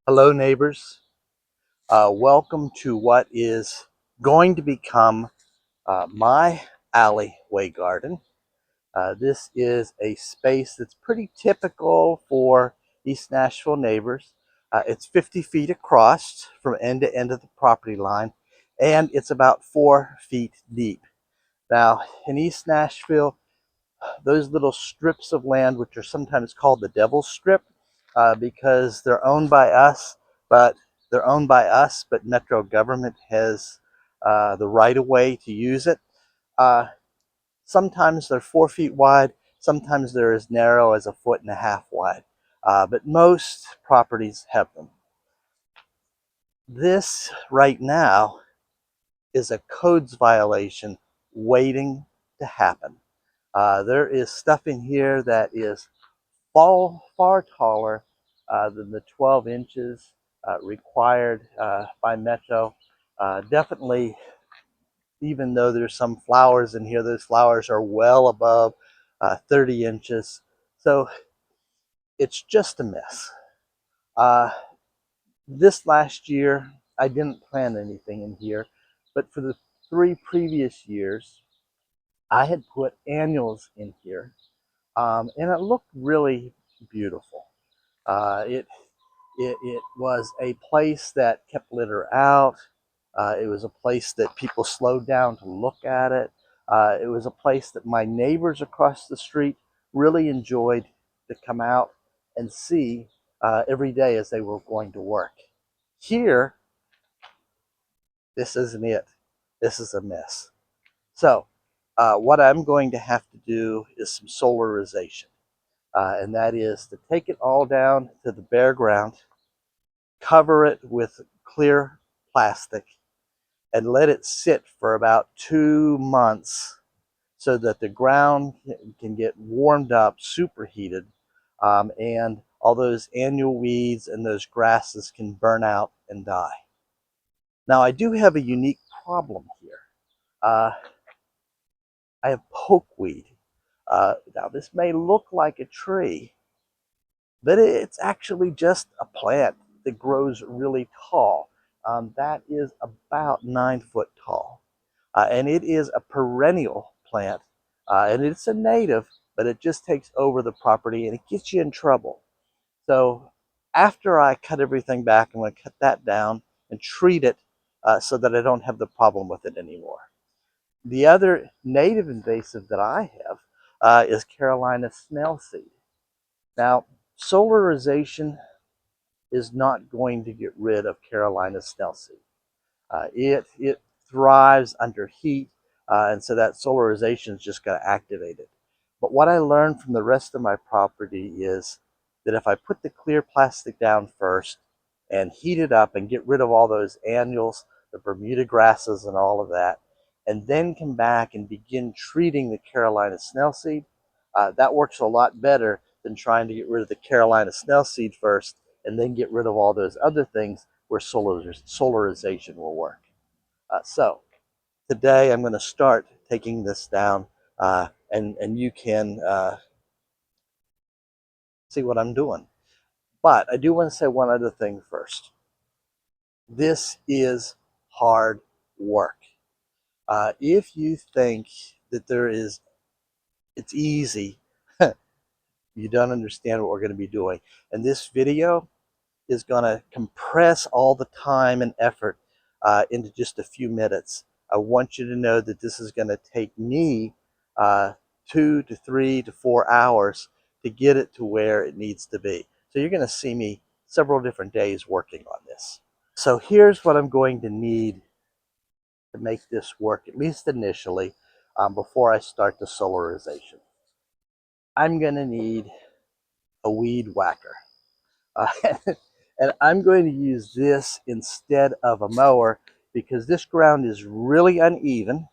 Hello neighbors, welcome to what is going to become my alleyway garden. This is a space that's pretty typical for East Nashville neighbors. It's 50 feet across from end to end of the property line, and it's about 4 feet deep. Now, in East Nashville, those little strips of land, which are sometimes called the Devil's Strip, because they're owned by us, but Metro government has the right of way to use it. Uh, Sometimes they're 4 feet wide, sometimes they're as narrow as 1.5 feet wide, but most properties have them. This right now is a codes violation waiting to happen. There is stuff in here that is far taller than the 12 inches required by Metro. Definitely, even though there's some flowers in here, those flowers are well above 30 inches. So it's just a mess. Uh, this last year, I didn't plant anything in here, but for the 3 previous years, I had put annuals in here, and it looked really beautiful. It was a place that kept litter out. It was a place that people slowed down to look at it. It was a place that my neighbors across the street really enjoyed to come out and see every day as they were going to work. Here, this isn't it. This is a mess. So, what I'm going to have to do is some solarization, and that is to take it all down to the bare ground, cover it with clear plastic, and let it sit for about 2 months so that the ground can get warmed up, superheated, and all those annual weeds and those grasses can burn out and die. Now, I do have a unique problem here. Uh, I have pokeweed. Now, this may look like a tree, but it's actually just a plant that grows really tall. That is about 9 foot tall. And it is a perennial plant, and it's a native, but it just takes over the property and it gets you in trouble. So after I cut everything back, I'm going to cut that down and treat it so that I don't have the problem with it anymore. The other native invasive that I have is Carolina Snailseed. Now, solarization is not going to get rid of Carolina Snailseed. It thrives under heat, and so that solarization is just going to activate it. But what I learned from the rest of my property is that if I put the clear plastic down first and heat it up and get rid of all those annuals, the Bermuda grasses and all of that, and then come back and begin treating the Carolina Snailseed, that works a lot better than trying to get rid of the Carolina Snailseed first and then get rid of all those other things where solarization will work. So today I'm going to start taking this down, and you can see what I'm doing. But I do want to say one other thing first. This is hard work. If you think that it's easy, you don't understand what we're going to be doing. And this video is going to compress all the time and effort into just a few minutes. I want you to know that this is going to take me 2 to 3 to 4 hours to get it to where it needs to be. So you're going to see me several different days working on this. So here's what I'm going to need to make this work, at least initially, before I start the solarization. I'm going to need a weed whacker. Uh, and I'm going to use this instead of a mower because this ground is really uneven,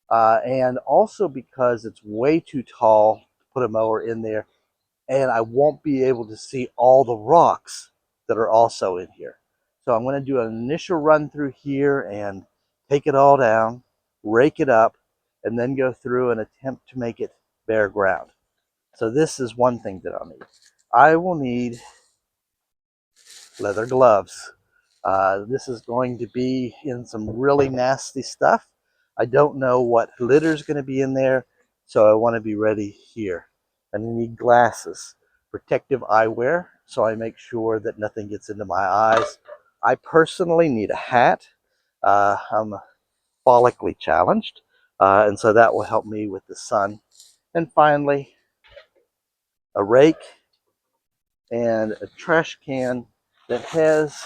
and also because it's way too tall to put a mower in there, and I won't be able to see all the rocks that are also in here. So I'm going to do an initial run through here and take it all down, rake it up, and then go through and attempt to make it bare ground. So this is one thing that I'll need. I will need leather gloves. This is going to be in some really nasty stuff. I don't know what litter is going to be in there, so I want to be ready here. And I need glasses, protective eyewear, so I make sure that nothing gets into my eyes. I personally need a hat. I'm follically challenged, and so that will help me with the sun. And finally, a rake and a trash can that has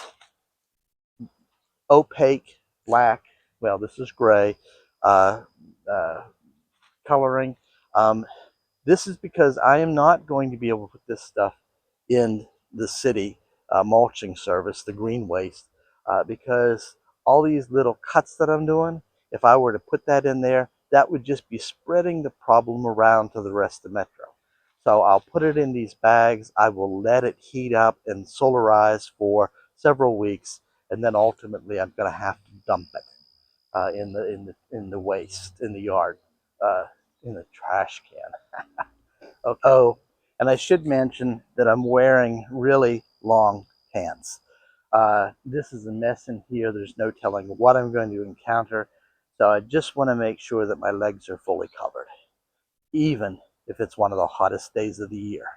opaque black, well, this is gray, uh, uh, coloring. Um, this is because I am not going to be able to put this stuff in the city mulching service, the green waste, because all these little cuts that I'm doing, if I were to put that in there, that would just be spreading the problem around to the rest of Metro. So I'll put it in these bags. I will let it heat up and solarize for several weeks, and then ultimately I'm going to have to dump it in the waste in the yard, uh, in the trash can. Oh, and I should mention that I'm wearing really long pants. This is a mess in here. There's no telling what I'm going to encounter. So I just want to make sure that my legs are fully covered, even if it's one of the hottest days of the year.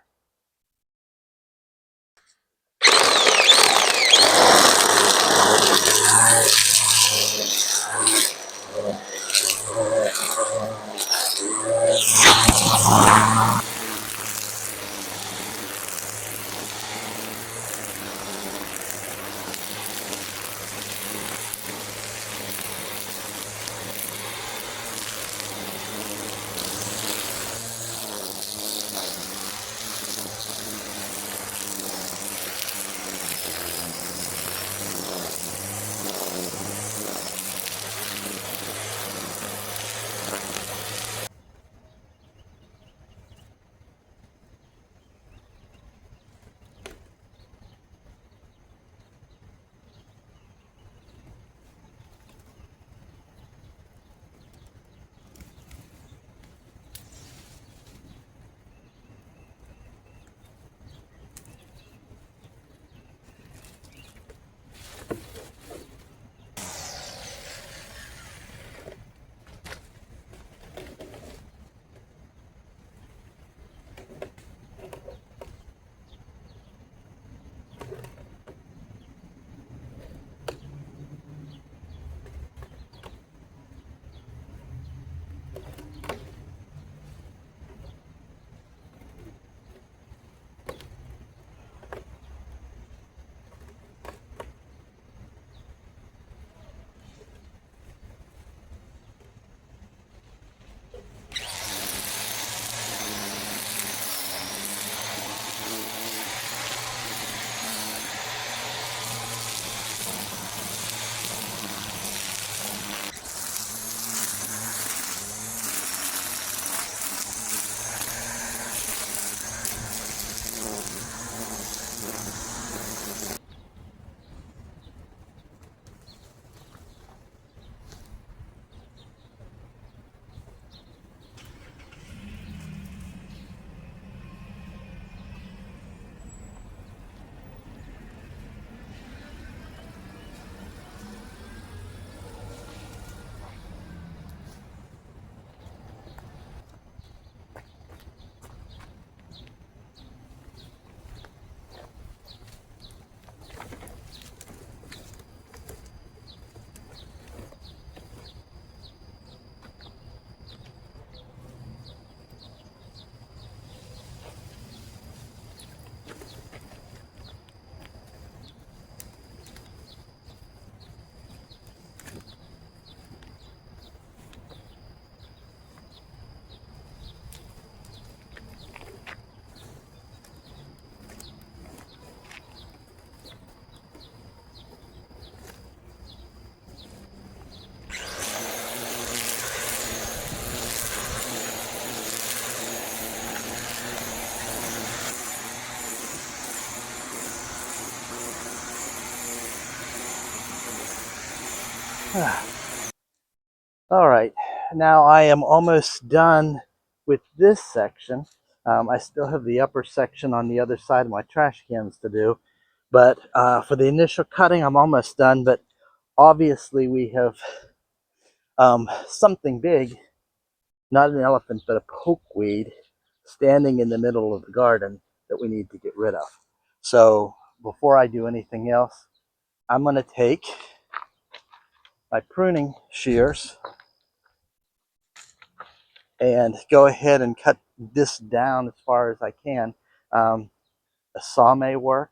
All right, now I am almost done with this section. I still have the upper section on the other side of my trash cans to do, But for the initial cutting, I'm almost done. But obviously, we have something big, not an elephant, but a pokeweed, standing in the middle of the garden that we need to get rid of. So before I do anything else, I'm going to take my pruning shears and go ahead and cut this down as far as I can. A saw may work,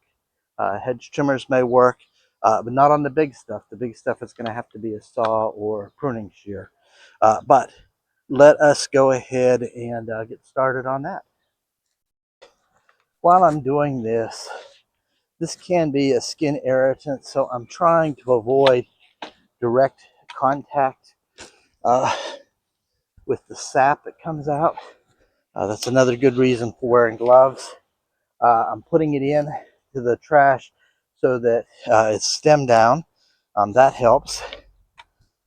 hedge trimmers may work, but not on the big stuff. The big stuff is going to have to be a saw or pruning shear. But let us go ahead and get started on that. While I'm doing this, this can be a skin irritant, so I'm trying to avoid direct contact with the sap that comes out. That's another good reason for wearing gloves. I'm putting it in to the trash so that it's stemmed down. That helps.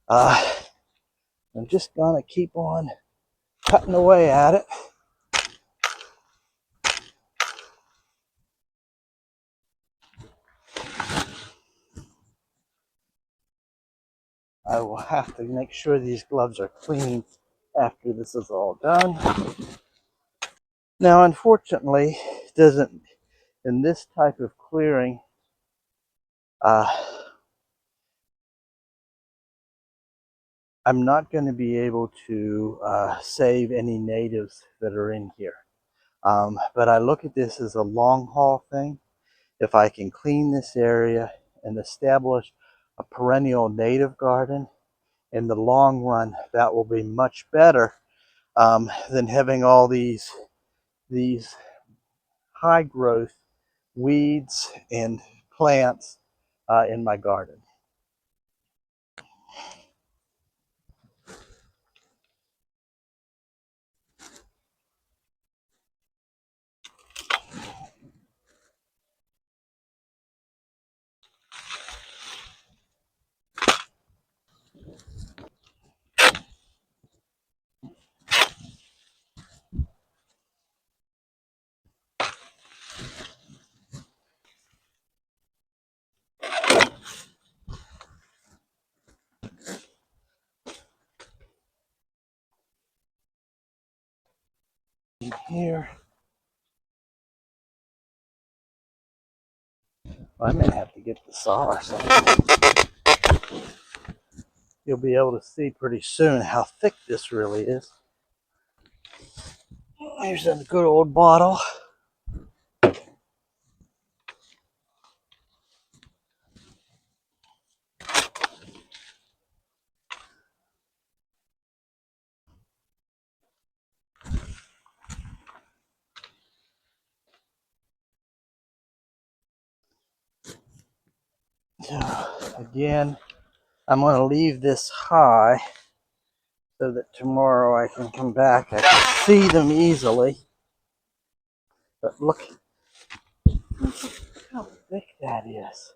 I'm just gonna keep on cutting away at it. I will have to make sure these gloves are clean after this is all done. Now, unfortunately, it doesn't, in this type of clearing, I'm not going to be able to save any natives that are in here. But I look at this as a long haul thing. If I can clean this area and establish a perennial native garden, in the long run, that will be much better than having all these high growth weeds and plants in my garden. Here, I may have to get the saw or something. You'll be able to see pretty soon how thick this really is. Here's a good old bottle. Again, I'm going to leave this high so that tomorrow I can come back. I can see them easily. But look how thick that is.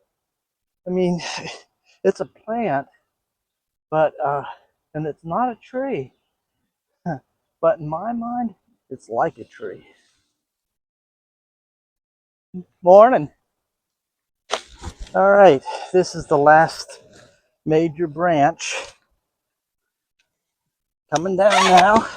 I mean, it's a plant, but and it's not a tree. But in my mind, it's like a tree. Morning. All right, this is the last major branch coming down now.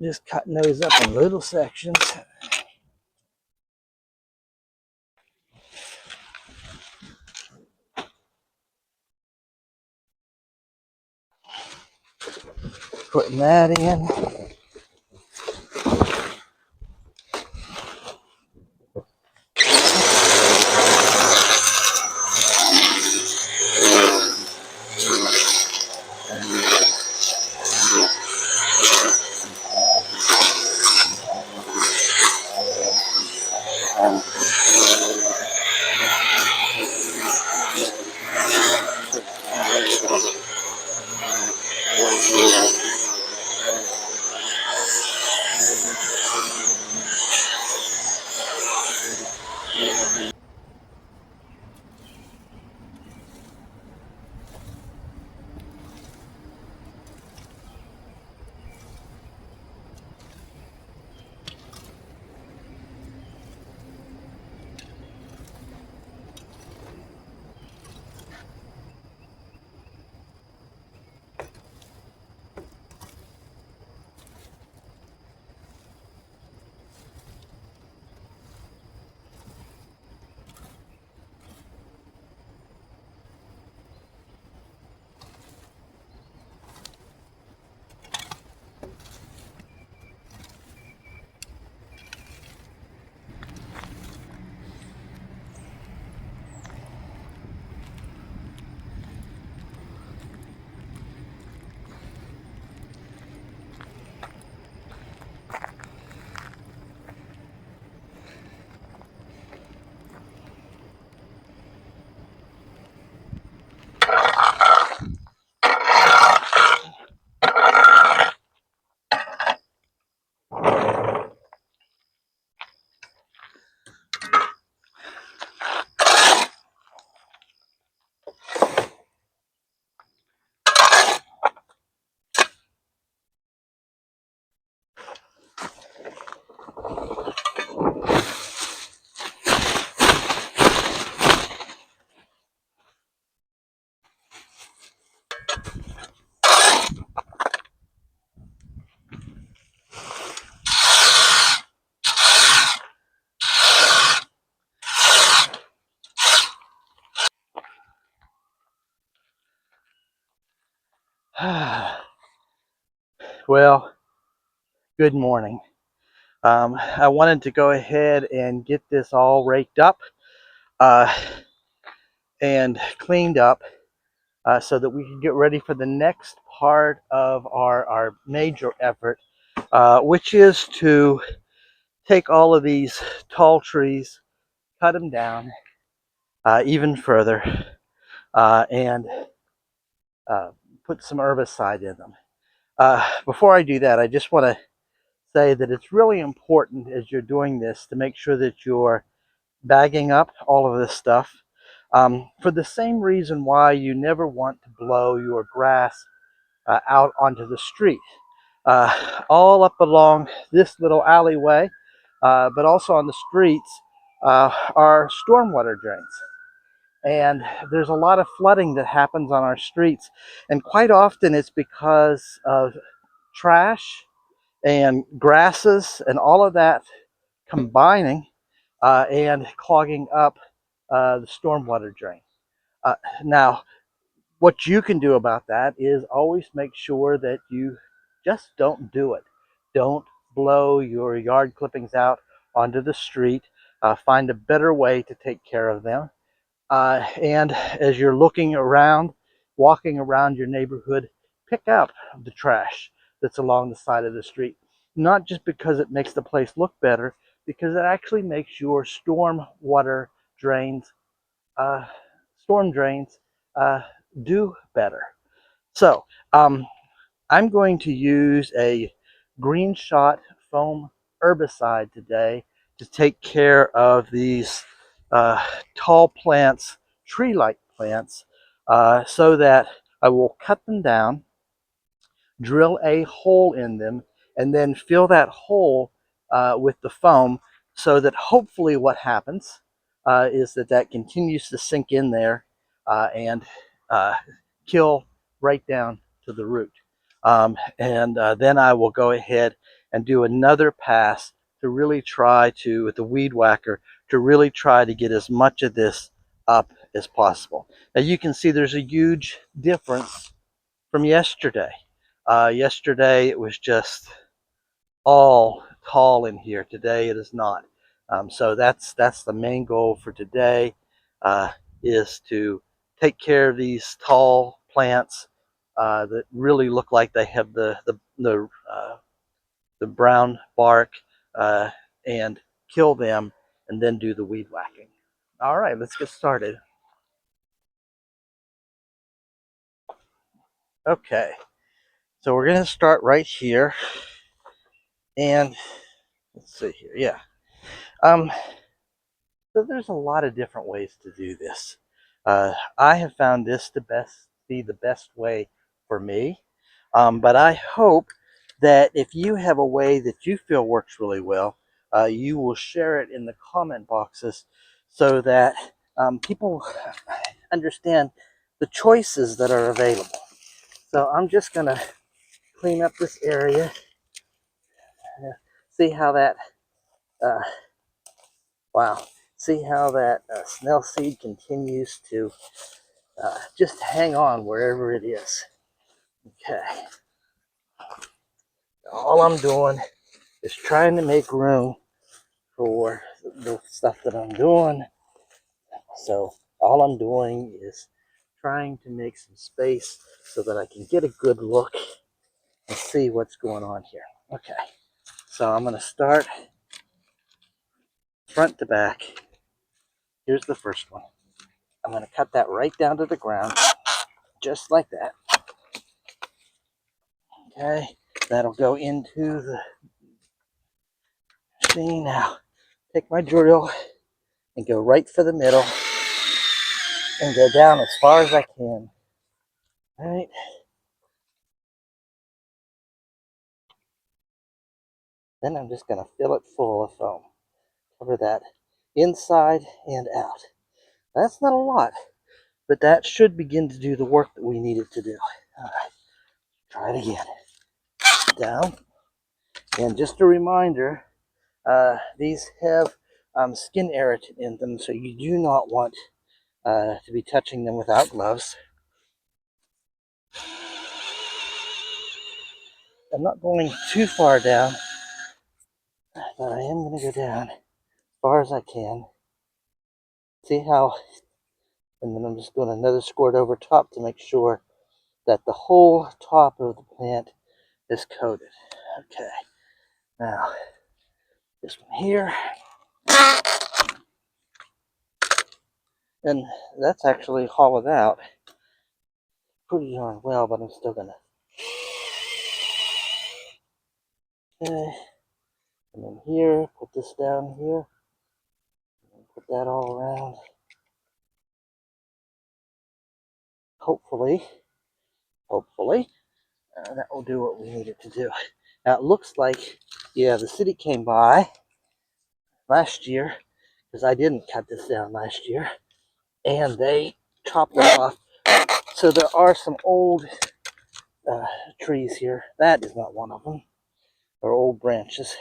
Just cutting those up in little sections. Putting that in. Well, good morning. I wanted to go ahead and get this all raked up uh, and cleaned up so that we can get ready for the next part of our major effort, which is to take all of these tall trees, cut them down even further, and uh, put some herbicide in them. Before I do that, I just want to say that it's really important as you're doing this to make sure that you're bagging up all of this stuff for the same reason why you never want to blow your grass out onto the street. All up along this little alleyway, but also on the streets, are stormwater drains. And there's a lot of flooding that happens on our streets. And quite often it's because of trash and grasses and all of that combining and clogging up the stormwater drain. Now, what you can do about that is always make sure that you just don't do it. Don't blow your yard clippings out onto the street. Find a better way to take care of them. And as you're looking around, walking around your neighborhood, pick up the trash that's along the side of the street. Not just because it makes the place look better, because it actually makes your storm water drains, uh, storm drains, uh, do better. So I'm going to use a green shot foam herbicide today to take care of these tall plants, tree-like plants, so that I will cut them down, drill a hole in them, and then fill that hole with the foam so that hopefully what happens is that that continues to sink in there and kill right down to the root. And then I will go ahead and do another pass to really try to, with the weed whacker, to really try to get as much of this up as possible. Now you can see there's a huge difference from yesterday. Yesterday it was just all tall in here. Today it is not. So that's the main goal for today, uh, is to take care of these tall plants that really look like they have the brown bark, uh, and kill them, and then do the weed whacking. All right, let's get started. Okay, so we're gonna start right here, and let's see here. Yeah. Um, So there's a lot of different ways to do this. I have found this to be the best way for me. But I hope that if you have a way that you feel works really well, you will share it in the comment boxes so that people understand the choices that are available. So I'm just going to clean up this area. See how that, uh, wow, see how that snail seed continues to just hang on wherever it is. Okay. All I'm doing is trying to make room for the stuff that I'm doing. So all I'm doing is trying to make some space so that I can get a good look and see what's going on here. Okay. So I'm going to start front to back. Here's the first one. I'm going to cut that right down to the ground, just like that. Okay. That'll go into the machine now. Take my drill and go right for the middle and go down as far as I can. All right. Then I'm just going to fill it full of foam. Cover that inside and out. That's not a lot, but that should begin to do the work that we need it to do. All right. Try it again. Down. And just a reminder, these have skin irritant in them, so you do not want to be touching them without gloves. I'm not going too far down, but I am going to go down as far as I can. See how, and then I'm just doing another squirt over top to make sure that the whole top of the plant is coated. Okay, now this one here, and that's actually hollowed out pretty darn well, but I'm still gonna. Okay, and then here, put this down here, and put that all around. Hopefully, that will do what we need it to do. Now it looks like, yeah, the city came by last year, because I didn't cut this down last year, and they chopped it off. So there are some old trees here. That is not one of them. Or old branches.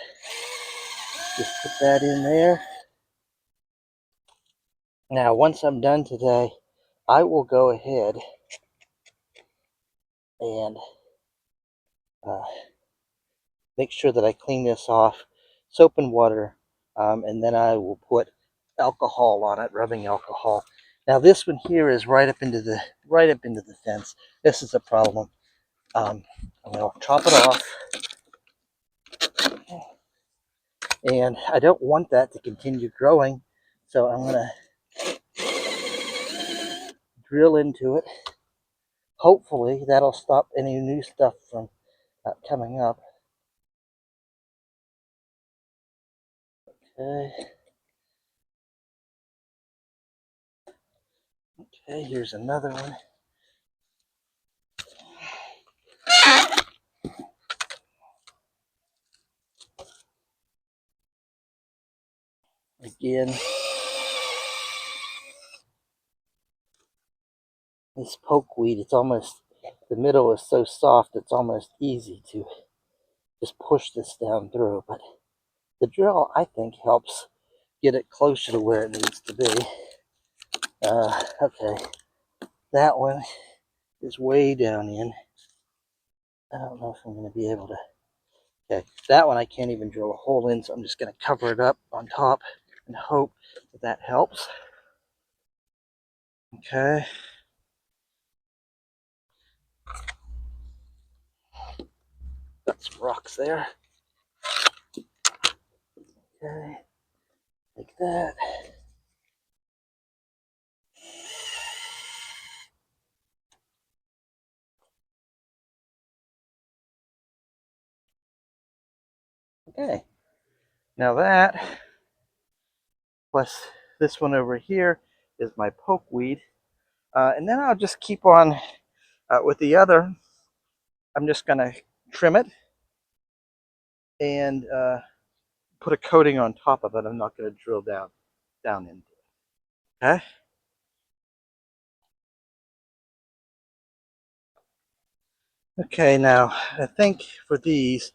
Just put that in there. Now, once I'm done today, I will go ahead and make sure that I clean this off, soap and water, and then I will put alcohol on it, rubbing alcohol. Now, this one here is right up into the fence. This is a problem. I'm going to chop it off, and I don't want that to continue growing, so I'm going to drill into it. Hopefully, that'll stop any new stuff from coming up. Okay. Okay, here's another one. Again, this pokeweed, it's almost, the middle is so soft, it's almost easy to just push this down through. But the drill, I think, helps get it closer to where it needs to be. Okay, that one is way down in. I don't know if I'm going to be able to. Okay, that one I can't even drill a hole in, so I'm just going to cover it up on top and hope that that helps. Okay. Got some rocks there. Okay, like that. Okay, now that, plus This one over here is my pokeweed. And then I'll just keep on with the other. I'm just going to trim it and put a coating on top of it. I'm not going to drill down into it. Okay. Okay, now I think for these,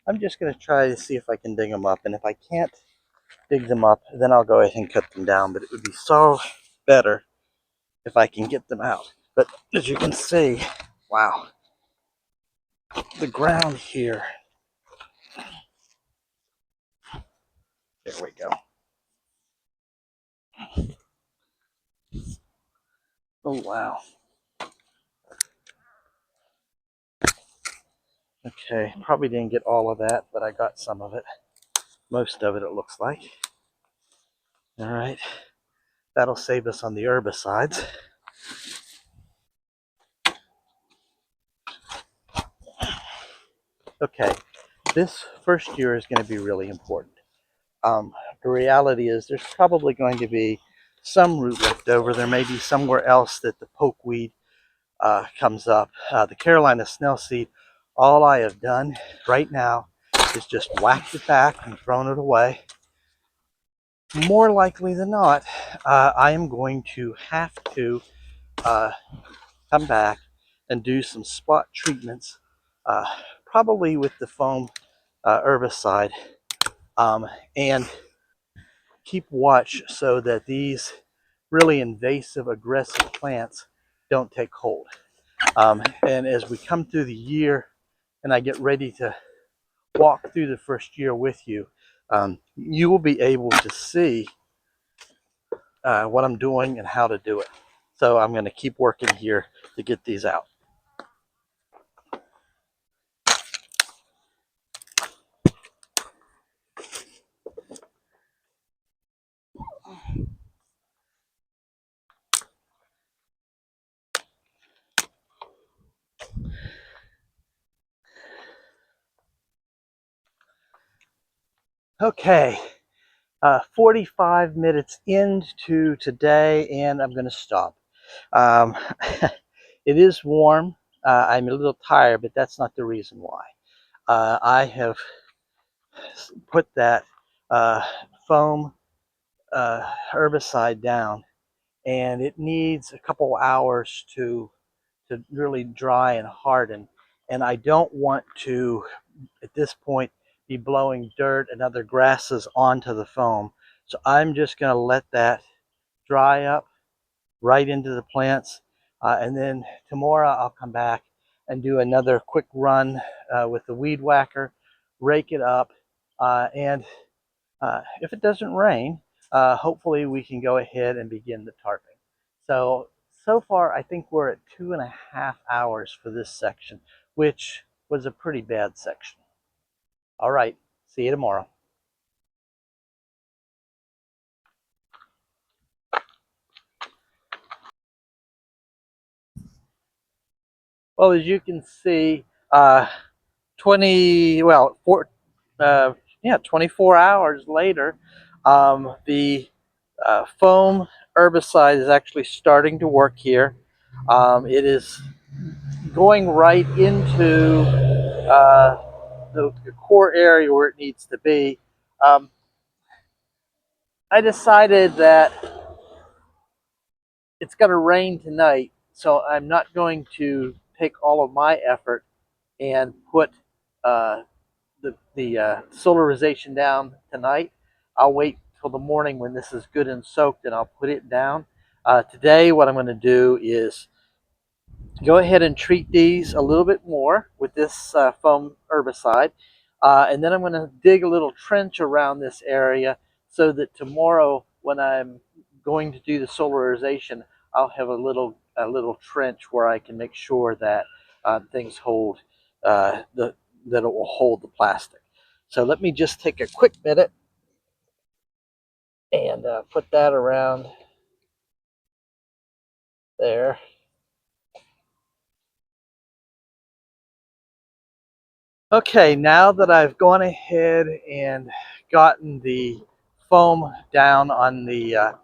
I'm just going to try to see if I can dig them up. And if I can't dig them up, then I'll go ahead and cut them down. But it would be so better if I can get them out. But as you can see, wow, the ground here. There we go. Oh, wow. Okay, probably didn't get all of that, but I got some of it. Most of it, it looks like. All right, that'll save us on the herbicides. Okay, this first year is going to be really important. The reality is there's probably going to be some root left over. There may be somewhere else that the pokeweed comes up. The Carolina Snailseed, all I have done right now is just whacked it back and thrown it away. More likely than not, I am going to have to come back and do some spot treatments, uh, probably with the foam herbicide, and keep watch so that these really invasive, aggressive plants don't take hold. And as we come through the year and I get ready to walk through the first year with you, you will be able to see what I'm doing and how to do it. So I'm going to keep working here to get these out. Okay, 45 minutes into today, and I'm going to stop. Um, it is warm. I'm a little tired, but that's not the reason why. I have put that uh, foam herbicide down, and it needs a couple hours to really dry and harden. And I don't want to, at this point, be blowing dirt and other grasses onto the foam. So I'm just going to let that dry up right into the plants. And then tomorrow I'll come back and do another quick run with the weed whacker, rake it up, and if it doesn't rain, hopefully we can go ahead and begin the tarping. So far, I think we're at 2.5 hours for this section, which was a pretty bad section. All right, see you tomorrow. Well, as you can see, 24 hours later, the foam herbicide is actually starting to work here. It is going right into the core area where it needs to be. I decided that it's going to rain tonight, so I'm not going to take all of my effort and put the solarization down tonight. I'll wait till the morning when this is good and soaked, and I'll put it down. Today, what I'm going to do is go ahead and treat these a little bit more with this foam herbicide. And then I'm going to dig a little trench around this area so that tomorrow when I'm going to do the solarization, I'll have a little trench where I can make sure that things hold that it will hold the plastic. So let me just take a quick minute and put that around there. Okay, now that I've gone ahead and gotten the foam down on the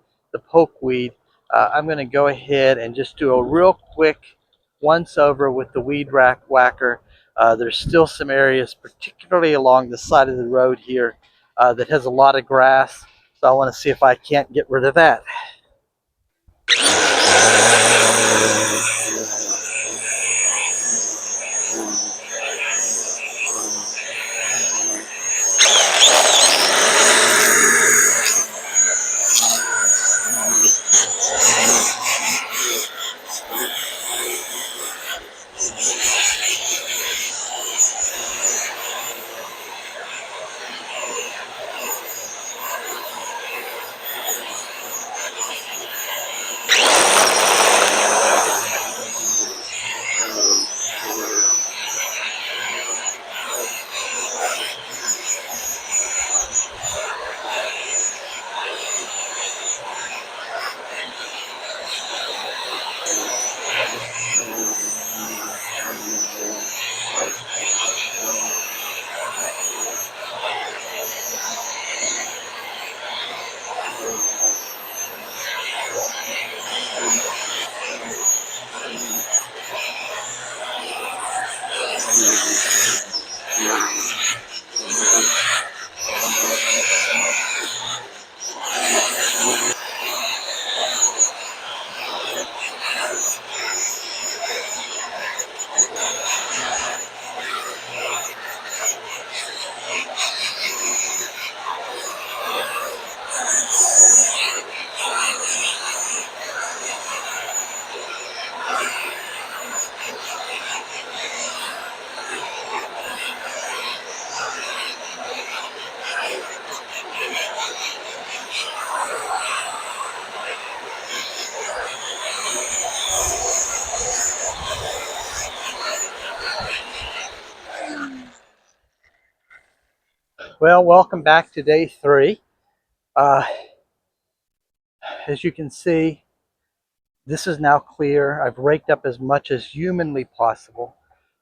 pokeweed, I'm going to go ahead and just do a real quick once over with the weed whacker. There's still some areas, particularly along the side of the road here, that has a lot of grass. So I want to see if I can't get rid of that. Well, welcome back to day 3. As you can see, this is now clear. I've raked up as much as humanly possible.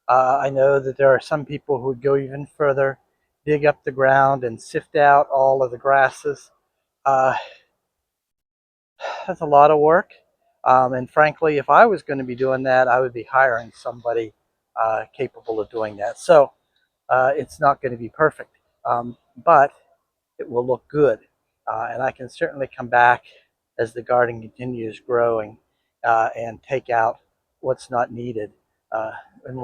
I know that there are some people who would go even further, dig up the ground and sift out all of the grasses. Uh, that's a lot of work. And frankly, if I was going to be doing that, I would be hiring somebody capable of doing that. So it's not going to be perfect, but it will look good. And I can certainly come back as the garden continues growing and take out what's not needed and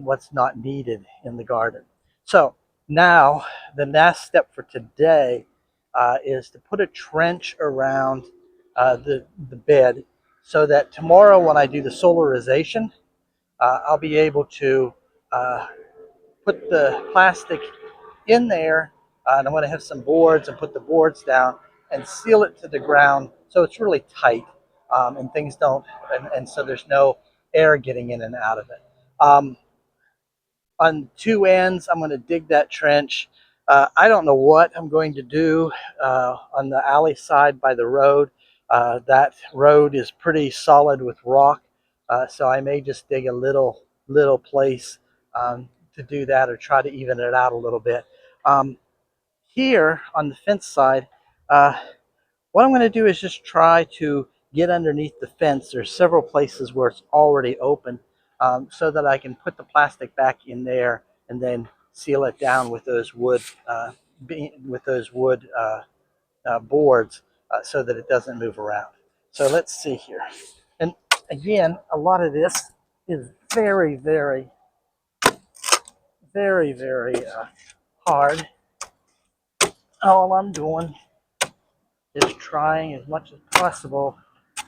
what's not needed in the garden. So now the last step for today is to put a trench around the bed so that tomorrow when I do the solarization, I'll be able to put the plastic in there, and I'm going to have some boards and put the boards down and seal it to the ground so it's really tight and things don't, and so there's no air getting in and out of it. On 2 ends, I'm going to dig that trench. I don't know what I'm going to do on the alley side by the road. That road is pretty solid with rock, so I may just dig a little place to do that or try to even it out a little bit. Here on the fence side, what I'm going to do is just try to get underneath the fence. There's several places where it's already open, so that I can put the plastic back in there and then seal it down with those wood boards so that it doesn't move around. So let's see here. And again, a lot of this is very, very, very, very hard. All I'm doing is trying as much as possible to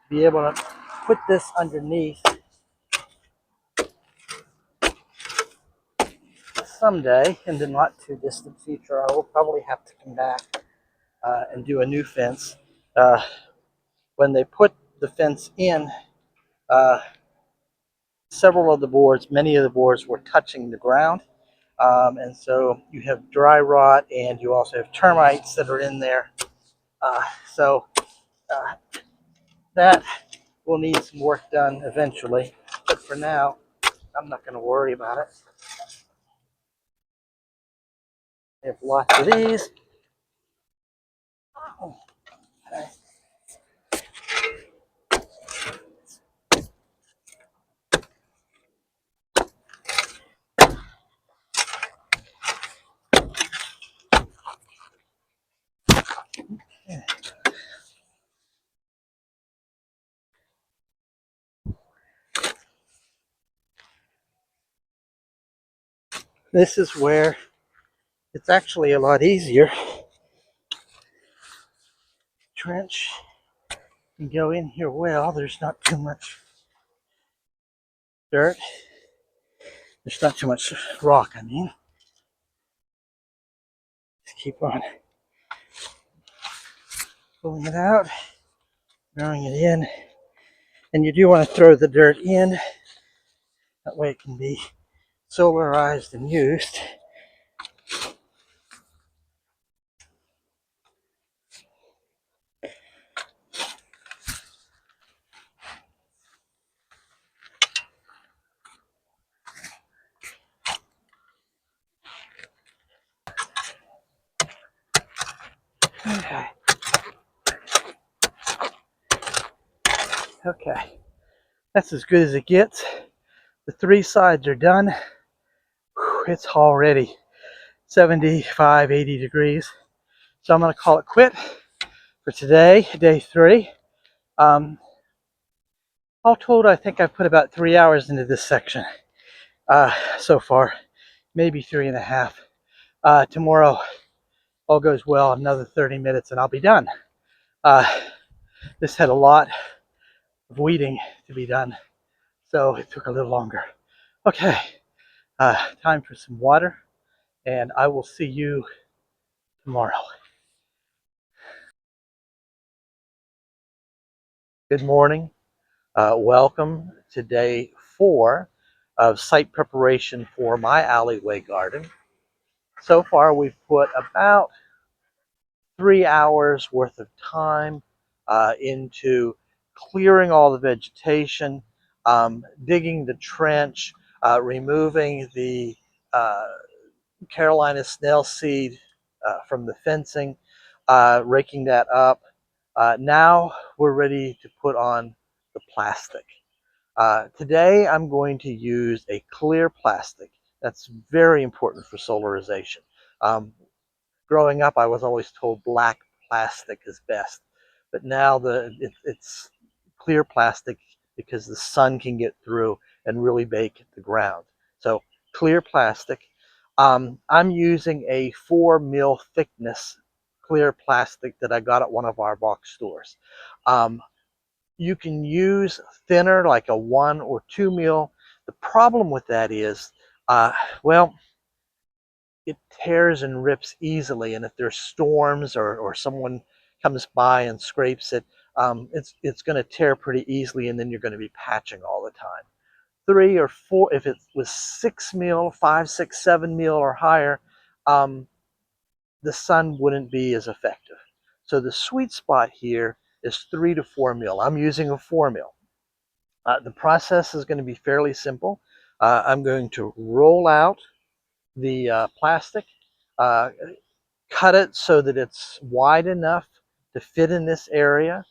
be able to put this underneath. Someday, in the not too distant future, I will probably have to come back and do a new fence. When they put the fence in, uh, several of the boards, many of the boards were touching the ground. And so you have dry rot and you also have termites that are in there. So that will need some work done eventually. But for now, I'm not going to worry about it. I have lots of these. Okay. This is where it's actually a lot easier. Trench and go in here well. There's not too much dirt. There's not too much rock, I mean. Just keep on pulling it out, throwing it in. And you do want to throw the dirt in. That way it can be solarized and used. Okay. Okay. That's as good as it gets. The 3 sides are done. It's already 75, 80 degrees. So I'm going to call it quit for today, day 3. All told, I think I've put about 3 hours into this section so far, maybe 3.5. Tomorrow, all goes well, another 30 minutes and I'll be done. This had a lot of weeding to be done, so it took a little longer. Okay, time for some water, and I will see you tomorrow. Good morning. Welcome to day 4 of site preparation for my alleyway garden. So far, we've put about 3 hours worth of time into clearing all the vegetation, digging the trench, removing the Carolina Snailseed from the fencing, raking that up. Now we're ready to put on the plastic. Today I'm going to use a clear plastic. That's very important for solarization. Um, Growing up, I was always told black plastic is best, but now it's clear plastic because the sun can get through and really bake the ground. So clear plastic. I'm using a 4 mil thickness clear plastic that I got at one of our box stores. You can use thinner, like a 1 or 2 mil. The problem with that is, well, it tears and rips easily, and if there's storms or someone comes by and scrapes it, it's going to tear pretty easily, and then you're going to be patching all the time. 3 or 4, if it was 6 mil, 5, 6, 7 mil or higher, the sun wouldn't be as effective. So the sweet spot here is 3 to 4 mil. I'm using a 4 mil. The process is going to be fairly simple. I'm going to roll out the plastic, uh, cut it so that it's wide enough to fit in this area.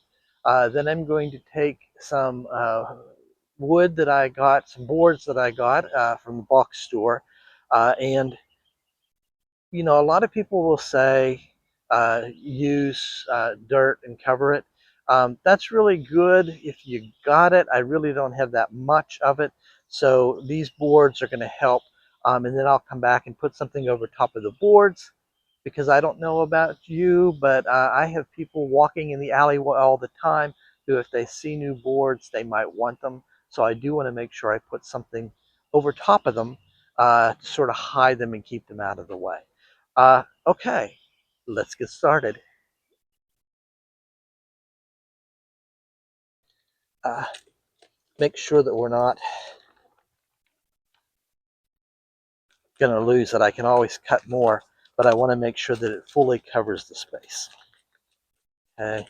Then I'm going to take some wood that I got, some boards that I got from the box store, and a lot of people will say use dirt and cover it. That's really good if you got it. I really don't have that much of it, so these boards are going to help. And then I'll come back and put something over top of the boards, because I don't know about you, but I have people walking in the alleyway all the time who, if they see new boards, they might want them. So I do want to make sure I put something over top of them to sort of hide them and keep them out of the way. Okay, let's get started. Uh, Make sure that we're not going to lose it. I can always cut more, but I want to make sure that it fully covers the space. Okay,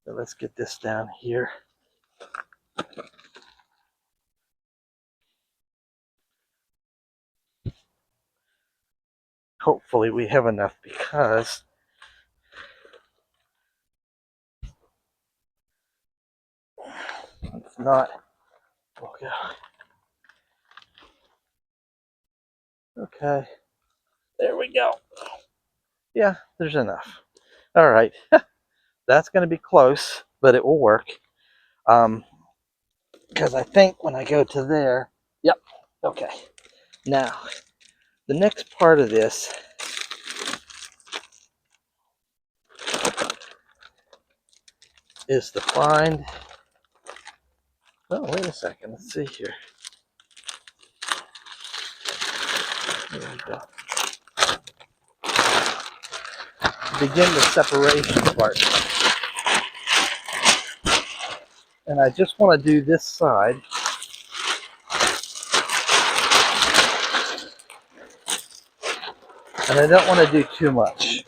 so let's get this down here. Hopefully we have enough, because If not, okay. Okay, there we go. Yeah, there's enough. All right, that's going to be close, but it will work. Because I think when I go to there, yep, okay. Now, the next part of this is to find, oh, wait a second, let's see here. There we go. Begin the separation part. And I just want to do this side. And I don't want to do too much.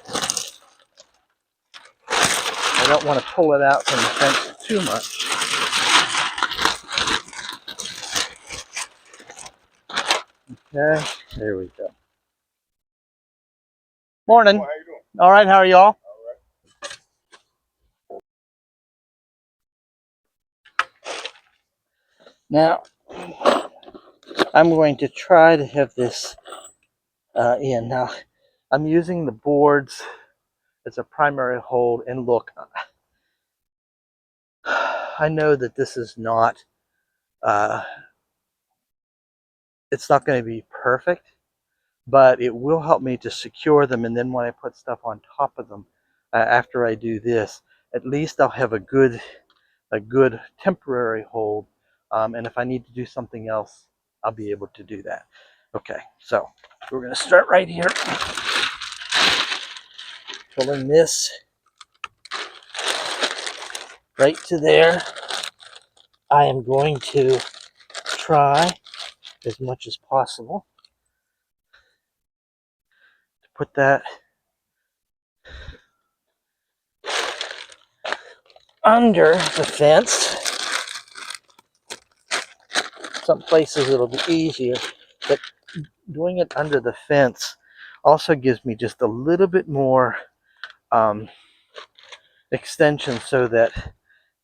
I don't want to pull it out from the fence too much. Okay, there we go. Morning. How you doing? All right, how are y'all? Now, I'm going to try to have this in. Now, I'm using the boards as a primary hold, and look, I know that this is not, it's not going to be perfect, but it will help me to secure them, and then when I put stuff on top of them, after I do this, at least I'll have a good temporary hold, and if I need to do something else, I'll be able to do that. Okay, so we're going to start right here, pulling this right to there. I am going to try as much as possible to put that under the fence. Some places it'll be easier, but doing it under the fence also gives me just a little bit more extension so that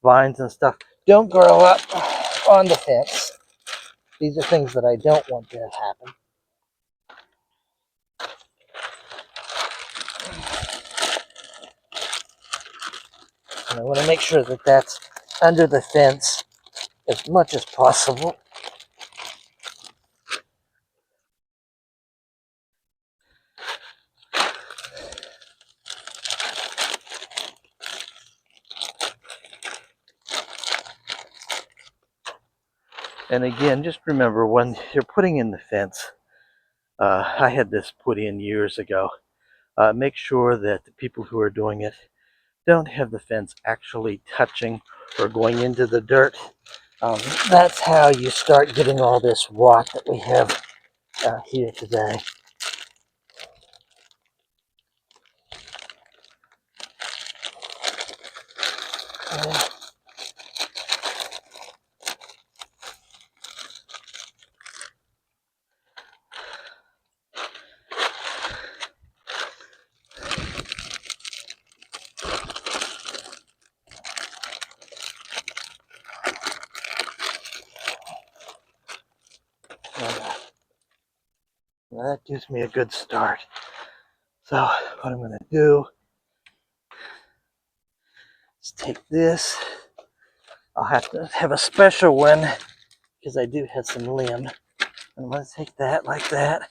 vines and stuff don't grow up on the fence. These are things that I don't want to have happen. And I want to make sure that that's under the fence as much as possible. And again, just remember when you're putting in the fence, I had this put in years ago. Make sure that the people who are doing it don't have the fence actually touching or going into the dirt. That's how you start getting all this rot that we have here today. That gives me a good start. So what I'm going to do is take this. I'll have to have a special one because I do have some limb. I'm going to take that like that,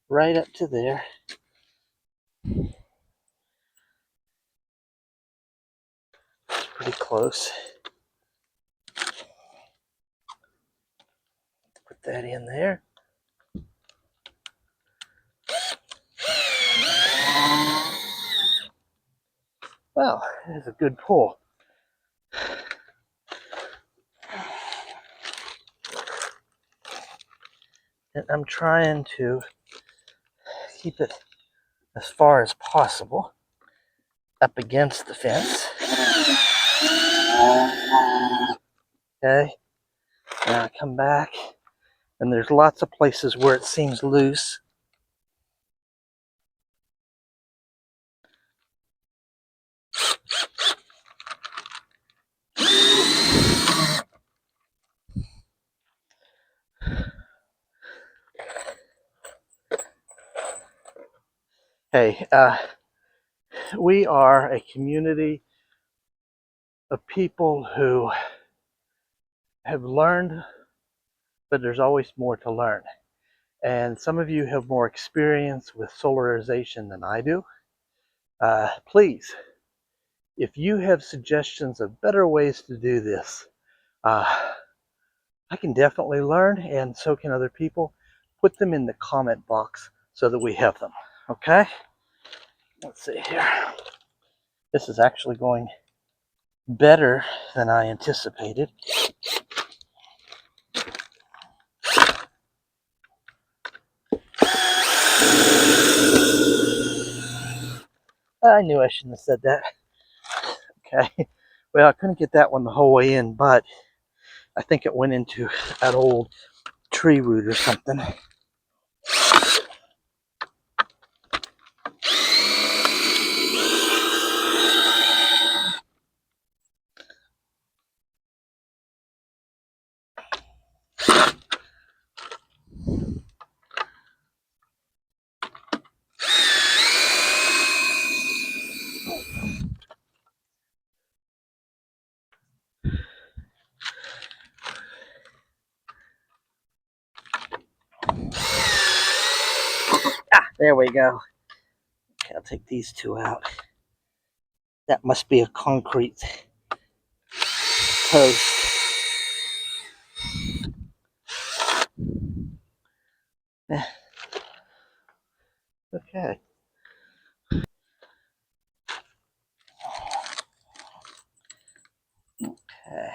right up to there. It's pretty close. Put that in there. Well, it's a good pull. And I'm trying to keep it as far as possible up against the fence. Okay, now I come back, and there's lots of places where it seems loose. Hey, we are a community of people who have learned, but there's always more to learn. And some of you have more experience with solarization than I do. Please, if you have suggestions of better ways to do this, I can definitely learn, and so can other people. Put them in the comment box so that we have them. Okay? Let's see here. This is actually going better than I anticipated. I knew I shouldn't have said that. Okay. Well, I couldn't get that one the whole way in, but I think it went into that old tree root or something. There we go. Okay, I'll take these two out. That must be a concrete post. Okay. Okay.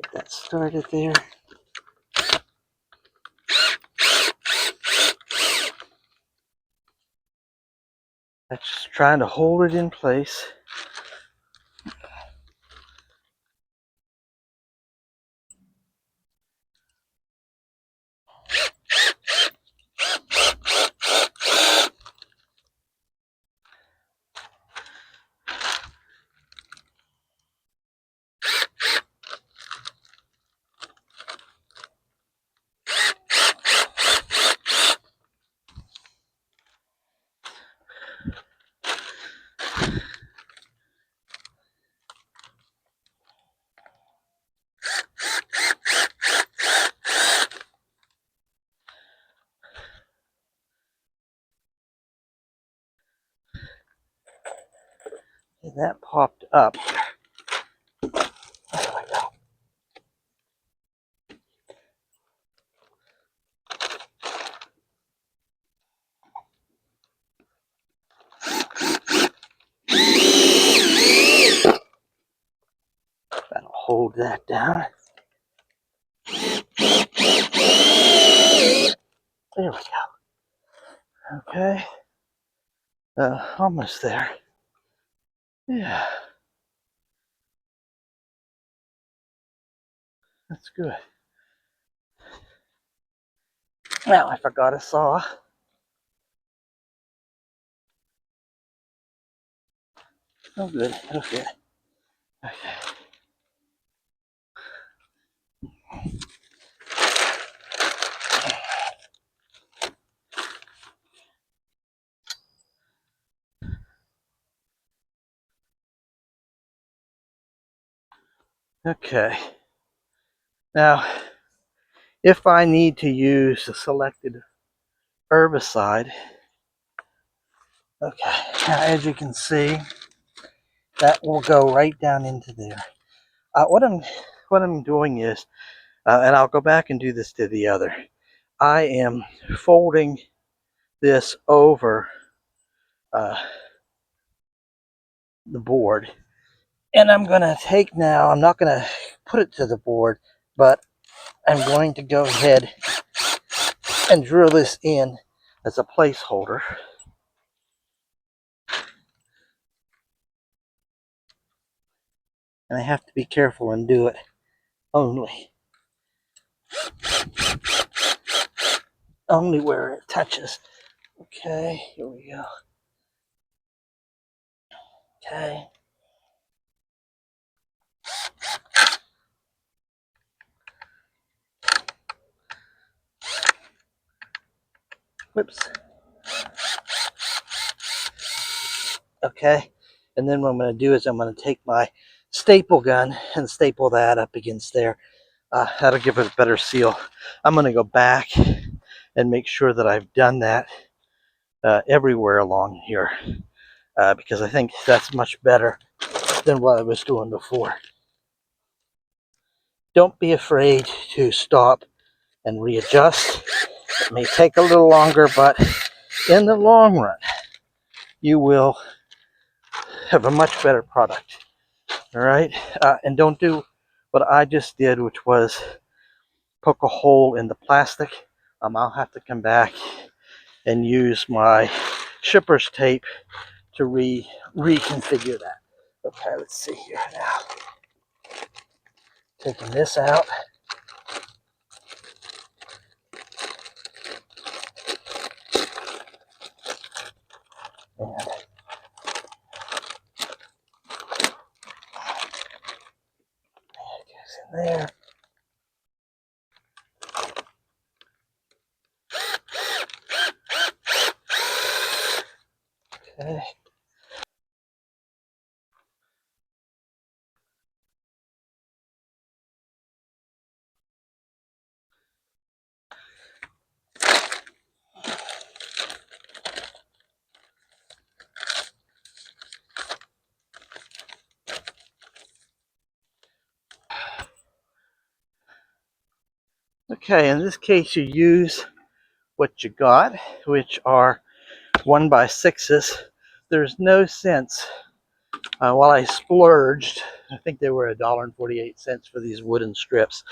Get that started there. That's just trying to hold it in place. And that popped up. There we go. That'll hold that down. There we go. Okay. Almost there. Yeah. That's good. Now I forgot a saw. Oh good. Okay. Okay. Okay. Now, if I need to use a selected herbicide, okay, now as you can see, that will go right down into there. What I'm doing is, and I'll go back and do this to the other. I am folding this over the board, and I'm gonna take now. I'm not gonna put it to the board, but I'm going to go ahead and drill this in as a placeholder. And I have to be careful and do it only where it touches. Okay, here we go. Okay. Whoops. Okay. And then what I'm going to do is I'm going to take my staple gun and staple that up against there. That'll give it a better seal. I'm going to go back and make sure that I've done that everywhere along here because I think that's much better than what I was doing before. Don't be afraid to stop and readjust. It may take a little longer, but in the long run, you will have a much better product. All right, and don't do what I just did, which was poke a hole in the plastic. I'll have to come back and use my shipper's tape to reconfigure that. Okay, let's see here now. Taking this out. And it goes in there. Okay. Okay, in this case you use what you got, which are 1x6s. There's no sense, while I splurged, I think they were $1.48 for these wooden strips.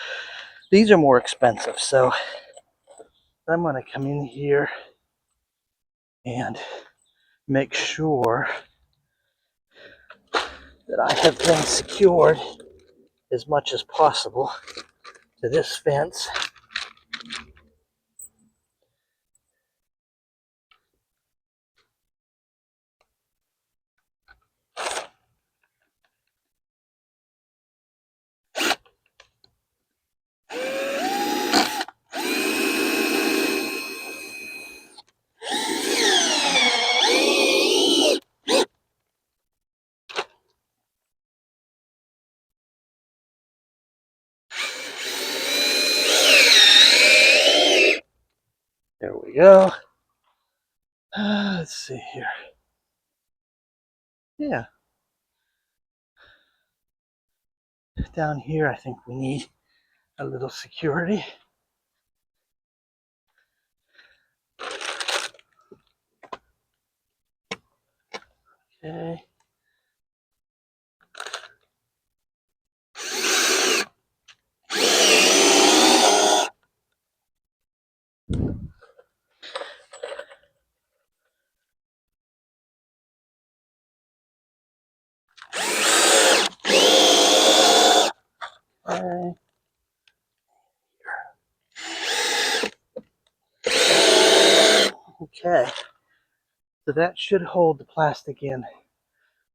These are more expensive, so I'm going to come in here and make sure that I have them secured as much as possible to this fence. There we go. Let's see here. Yeah. Down here, I think we need a little security. Okay. Okay. Okay. So that should hold the plastic in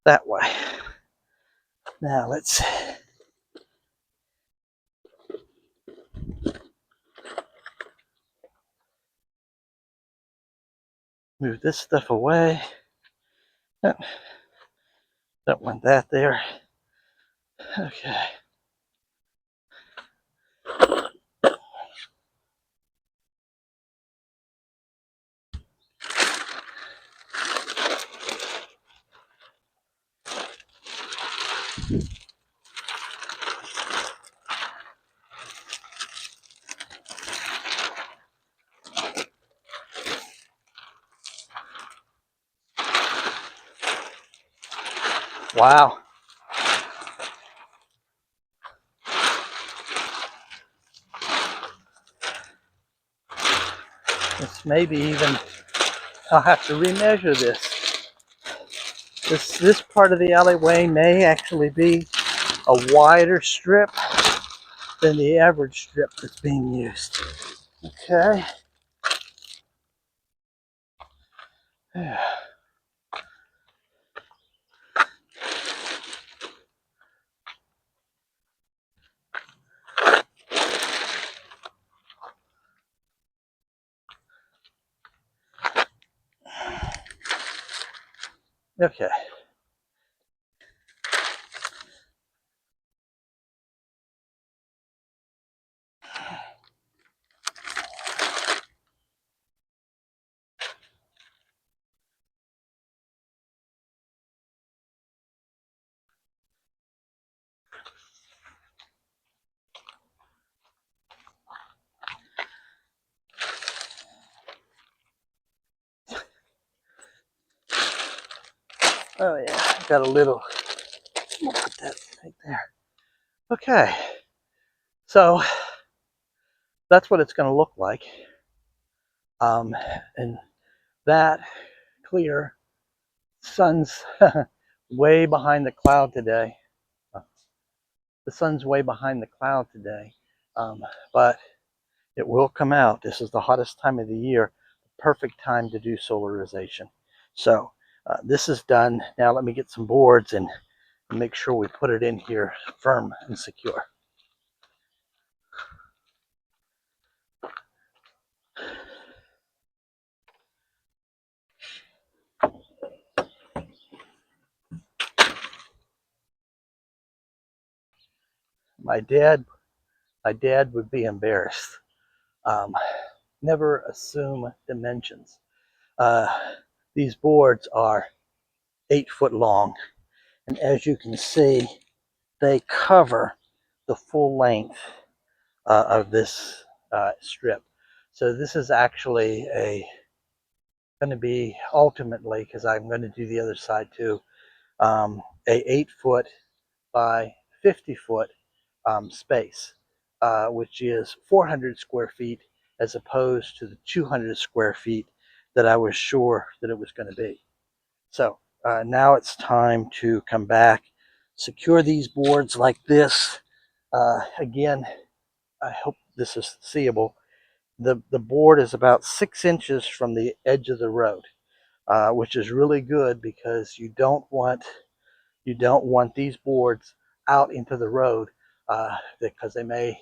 that way. Now let's move this stuff away. Don't want that there. Okay. Wow. This maybe even, I'll have to remeasure this. This part of the alleyway may actually be a wider strip than the average strip that's being used. Okay. Okay. Oh yeah, got a little. I'll put that right there. Okay, so that's what it's going to look like. And that clear, sun's way behind the cloud today. The sun's way behind the cloud today, but it will come out. This is the hottest time of the year, the perfect time to do solarization. So this is done. Now let me get some boards and make sure we put it in here firm and secure. My dad would be embarrassed. Never assume dimensions. Uh, these boards are 8 foot long, and as you can see, they cover the full length of this strip. So this is actually going to be ultimately, because I'm going to do the other side too, a 8 foot by 50 foot space, which is 400 square feet as opposed to the 200 square feet that I was sure that it was going to be. So now it's time to come back, secure these boards like this. Again, I hope this is seeable. The board is about 6 inches from the edge of the road, which is really good because you don't want these boards out into the road because they may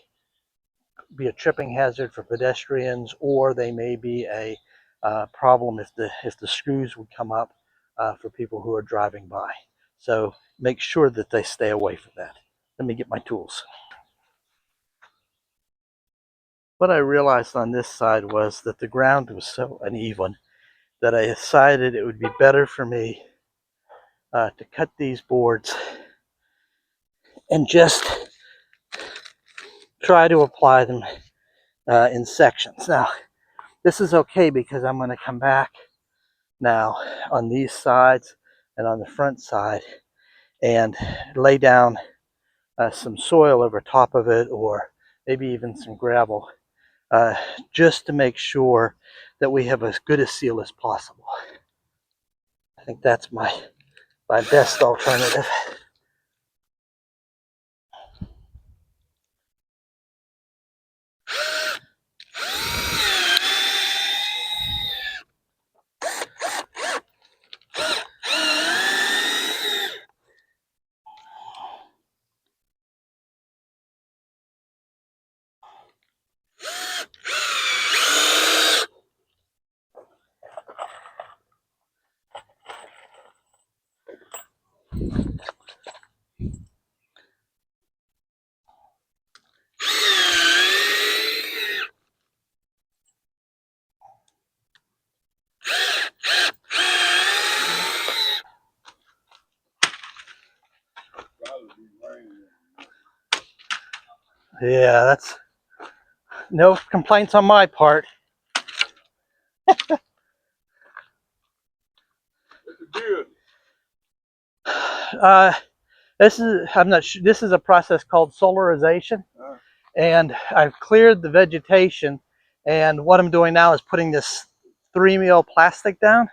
be a tripping hazard for pedestrians, or they may be a problem if the screws would come up for people who are driving by. So make sure that they stay away from that. Let me get my tools. What I realized on this side was that the ground was so uneven that I decided it would be better for me to cut these boards and just try to apply them in sections. Now, this is okay because I'm going to come back now on these sides and on the front side and lay down some soil over top of it, or maybe even some gravel, just to make sure that we have as good a seal as possible. I think that's my best alternative. Yeah, that's no complaints on my part. Uh, I'm not sure. This is a process called solarization, and I've cleared the vegetation. And what I'm doing now is putting this 3 mil plastic down,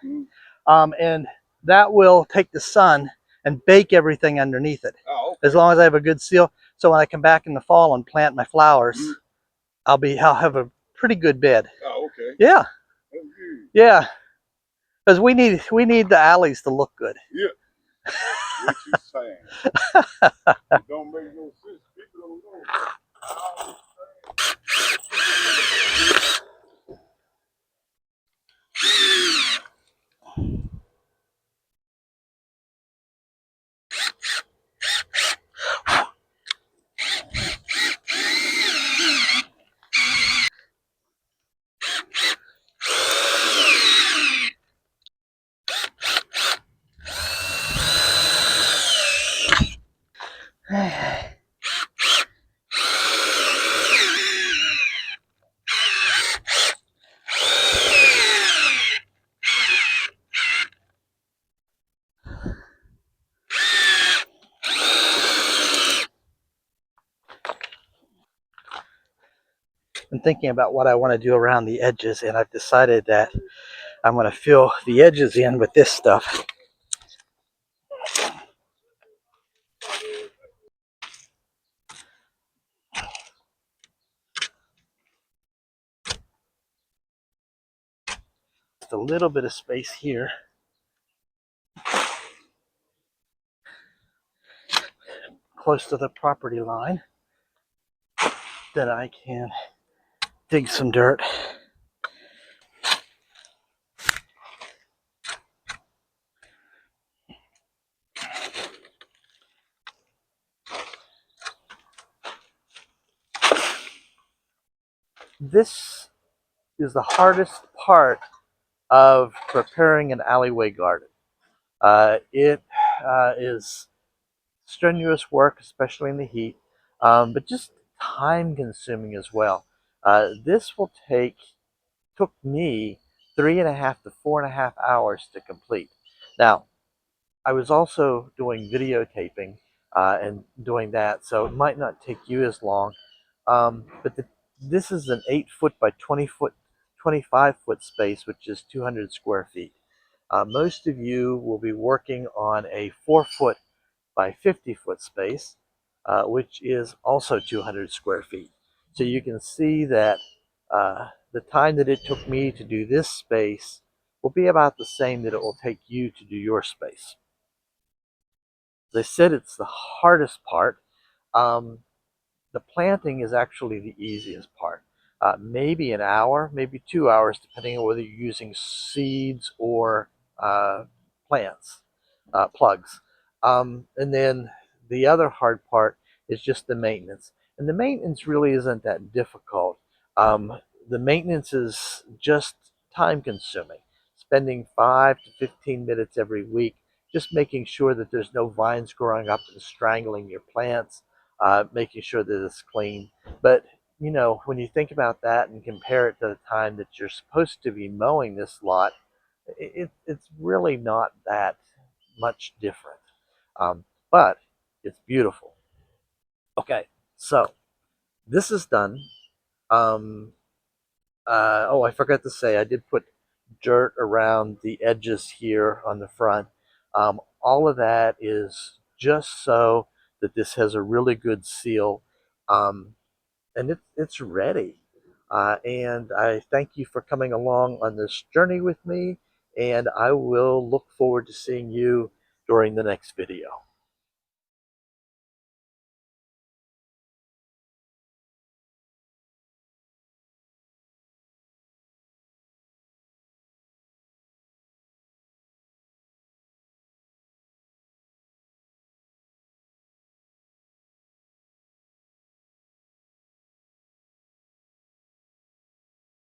and that will take the sun and bake everything underneath it. Oh, okay. As long as I have a good seal. So when I come back in the fall and plant my flowers, I'll have a pretty good bed. Oh, okay. Yeah. Yeah. Because we need the alleys to look good. Yeah. What you saying? It don't make no sense. People don't know. I'm thinking about what I want to do around the edges, and I've decided that I'm going to fill the edges in with this stuff. Just a little bit of space here, close to the property line, that I can dig some dirt. This is the hardest part of preparing an alleyway garden. It is strenuous work, especially in the heat, but just time consuming as well. This will took me 3.5 to 4.5 hours to complete. Now, I was also doing videotaping and doing that, so it might not take you as long. But this is an 8 foot by 20 foot, 25 foot space, which is 200 square feet. Most of you will be working on a 4 foot by 50 foot space, which is also 200 square feet. So you can see that the time that it took me to do this space will be about the same that it will take you to do your space. As I said, it's the hardest part. Um, the planting is actually the easiest part. Maybe an hour, maybe 2 hours, depending on whether you're using seeds or plants, plugs. And then the other hard part is just the maintenance. And the maintenance really isn't that difficult. The maintenance is just time consuming, spending 5 to 15 minutes every week just making sure that there's no vines growing up and strangling your plants, making sure that it's clean. But you know, when you think about that and compare it to the time that you're supposed to be mowing this lot, it's really not that much different. But it's beautiful. Okay, so this is done. Um, oh, I forgot to say, I did put dirt around the edges here on the front. All of that is just so that this has a really good seal. And it's ready. And I thank you for coming along on this journey with me, and I will look forward to seeing you during the next video.